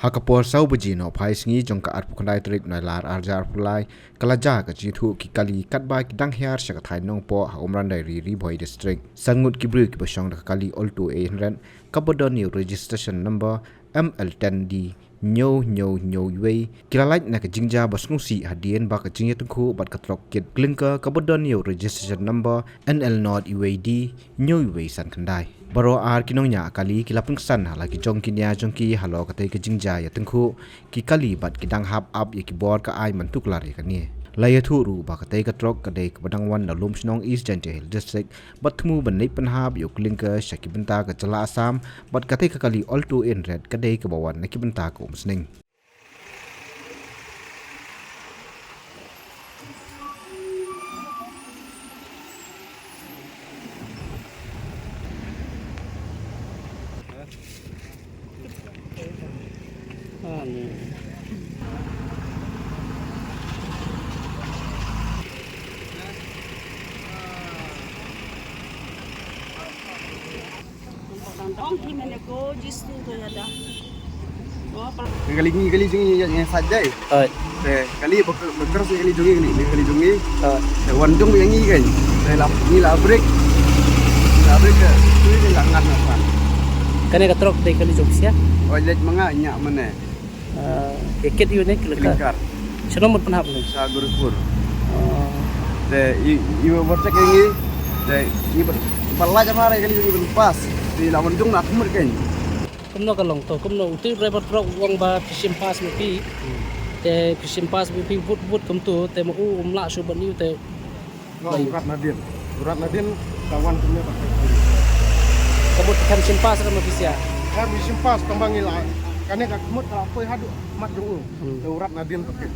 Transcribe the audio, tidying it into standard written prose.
Hakapor sau beji no phai singi jongka ar pukandai trik nai lar arjar pulai kalaja ka jithu ki kali katba ki dang hiar saka thai nong po ha Umran Dairy ri boy district sangut ki bru ki basong da kali all to 800 kabodon new registration number ML10D nyo wei kilalait na ka jingja basnusi hadien ba ka jingya tyngkhuh bat ka trok kit klinka kabodon new registration number NL0 UAD nyo wei san khandai baro ar ki nongñiah kali ki lapung san hala ki jong ki nya jong ki halo ka te ka jingja ya tyngkhuh ki kali bat ki dang hap up ya ki bor ka ai man tuk lari ka ni laya thu ru ba ka te ka trok ka de ka badang wan na lum snong east jan hill district bat thmu ban nei pan hab yo klinka shaki banta ka chala asam bat ka te ka kali all to in red ka de ka bawan na ki banta ko umsning kali jungi yang saja kali beker kali jungi wan jung yang ni kan ni lah break ke tu ni lah ngat apa kan ka trok de kali jung sia olet manga nya mana eket yu ne kelekar shalom pun hab ni sa gurupur ibu bercak yang ni ni berpala jamar kali jungi berlepas di lawan jung nak kumur kan kumno kalong to kumno uti driver truck wang ba fishing pass mi pi te fishing pass mi pi but kum tu te mo umla su ban yu te urat nadin kawan kumnya pakai kabut kan fishing pass ra ma fisia kan fishing pass kembang ila kane ka kumut apa hadu mat dulu urat nadin pakai